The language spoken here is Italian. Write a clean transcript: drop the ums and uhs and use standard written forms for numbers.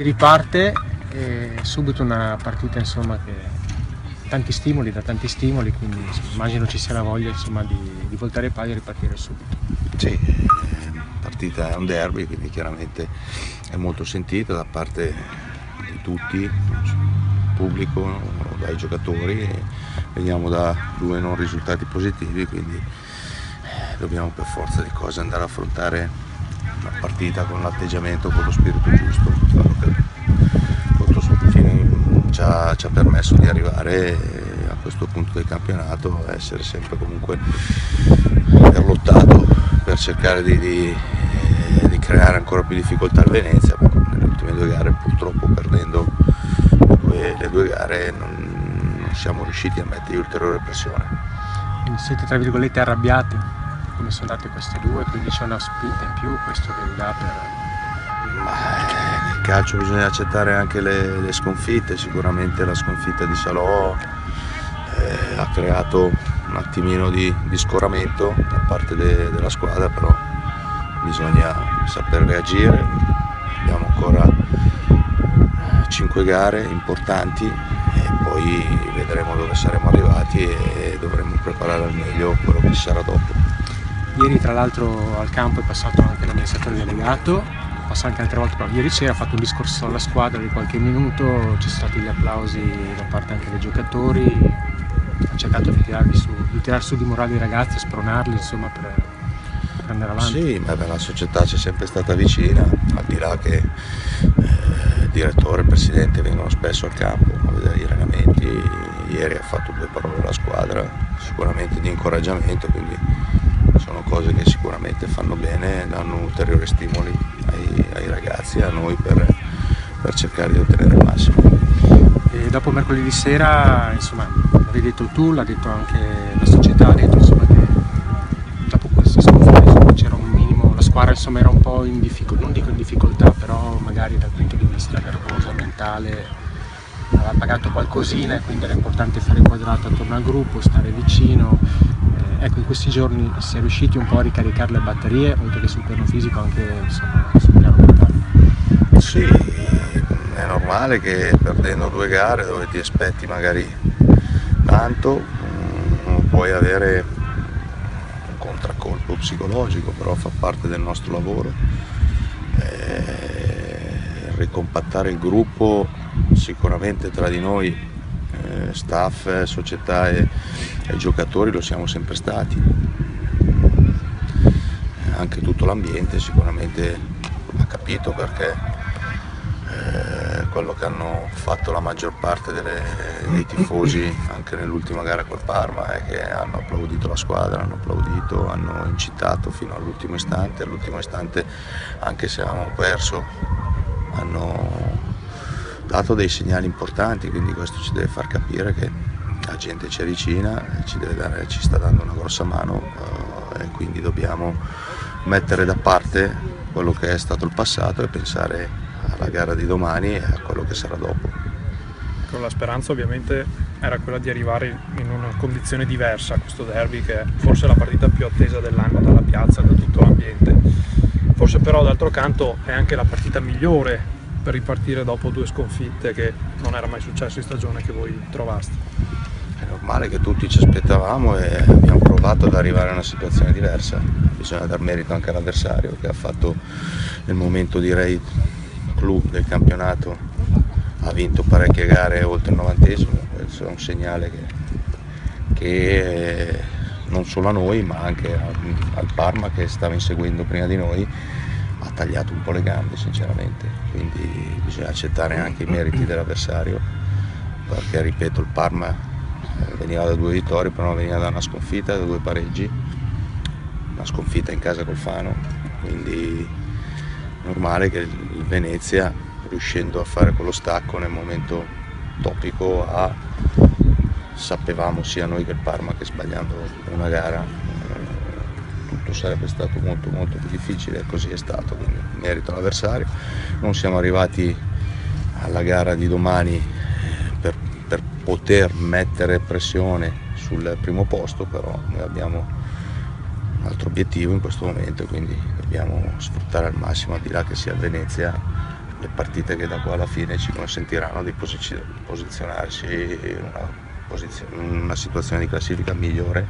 riparte e subito una partita insomma che da tanti stimoli, quindi immagino ci sia la voglia insomma di voltare paglia e ripartire subito. Sì, la partita è un derby, quindi chiaramente è molto sentita da parte di tutti, pubblico, dai giocatori, e veniamo da 2 non risultati positivi, quindi dobbiamo per forza di cose andare a affrontare una partita con l'atteggiamento, con lo spirito giusto, quello che ci ha permesso di arrivare a questo punto del campionato, essere sempre comunque per lottato per cercare di creare ancora più difficoltà al Venezia. Nelle ultime 2 gare, purtroppo perdendo le 2 gare, non siamo riusciti a mettere ulteriore pressione. Quindi siete tra virgolette arrabbiati come sono andate queste 2, quindi c'è una spinta in più, questo che vi dà per... Nel calcio bisogna accettare anche le sconfitte. Sicuramente la sconfitta di Salò ha creato un attimino di scoramento da parte della squadra, però bisogna saper reagire. Abbiamo ancora 5 gare importanti e poi vedremo dove saremo arrivati e dovremo preparare al meglio quello che ci sarà dopo. Ieri tra l'altro al campo è passato anche l'amministratore delegato, passa anche altre volte, però ieri sera ha fatto un discorso alla squadra di qualche minuto, ci sono stati gli applausi da parte anche dei giocatori, ha cercato di tirar su di morale i ragazzi, spronarli insomma per andare avanti. Sì, ma la società ci è sempre stata vicina, al di là che il direttore e il presidente vengono spesso al campo a vedere gli allenamenti. Ieri ha fatto 2 parole alla squadra, sicuramente di incoraggiamento, quindi sono cose che sicuramente fanno bene, danno ulteriori stimoli ai ragazzi e a noi per cercare di ottenere il massimo. E dopo mercoledì sera, insomma, l'avevi detto tu, l'ha detto anche la società, ha detto insomma che dopo questa sconfitta insomma, c'era un minimo, la squadra insomma era un po' in difficoltà, non dico in difficoltà, però magari dal punto di vista nervoso, mentale, aveva pagato qualcosina e quindi era importante fare quadrato attorno al gruppo, stare vicino. Ecco, in questi giorni si è riusciti un po' a ricaricare le batterie, oltre che sul piano fisico anche insomma, sul piano mentale. Sì, è normale che perdendo 2 gare dove ti aspetti magari tanto puoi avere un contraccolpo psicologico, però fa parte del nostro lavoro. Ricompattare il gruppo sicuramente tra di noi, staff, società e giocatori lo siamo sempre stati. Anche tutto l'ambiente sicuramente ha capito, perché quello che hanno fatto la maggior parte dei tifosi anche nell'ultima gara col Parma è che hanno applaudito la squadra, hanno incitato fino all'ultimo istante, anche se avevamo perso, hanno dato dei segnali importanti, quindi questo ci deve far capire che la gente ci avvicina, ci sta dando una grossa mano, e quindi dobbiamo mettere da parte quello che è stato il passato e pensare alla gara di domani e a quello che sarà dopo. Con la speranza ovviamente era quella di arrivare in una condizione diversa a questo derby, che è forse la partita più attesa dell'anno dalla piazza, da tutto l'ambiente. Forse però d'altro canto è anche la partita migliore per ripartire dopo 2 sconfitte, che non era mai successo in stagione che voi trovaste. È normale che tutti ci aspettavamo e abbiamo provato ad arrivare a una situazione diversa. Bisogna dar merito anche all'avversario, che ha fatto nel momento, direi, clou del campionato, ha vinto parecchie gare oltre il 90°. Questo è un segnale che non solo a noi ma anche al Parma, che stava inseguendo prima di noi, ha tagliato un po' le gambe sinceramente, quindi bisogna accettare anche i meriti dell'avversario, perché ripeto, il Parma veniva da 2 vittorie, però veniva da una sconfitta, da 2 pareggi, una sconfitta in casa col Fano, quindi è normale che il Venezia, riuscendo a fare quello stacco nel momento topico, sapevamo sia noi che il Parma che sbagliando una gara tutto sarebbe stato molto più difficile, e così è stato, quindi merito all'avversario. Non siamo arrivati alla gara di domani per poter mettere pressione sul primo posto, però noi abbiamo un altro obiettivo in questo momento, quindi dobbiamo sfruttare al massimo, al di là che sia Venezia, le partite che da qua alla fine ci consentiranno di posizionarci in una situazione di classifica migliore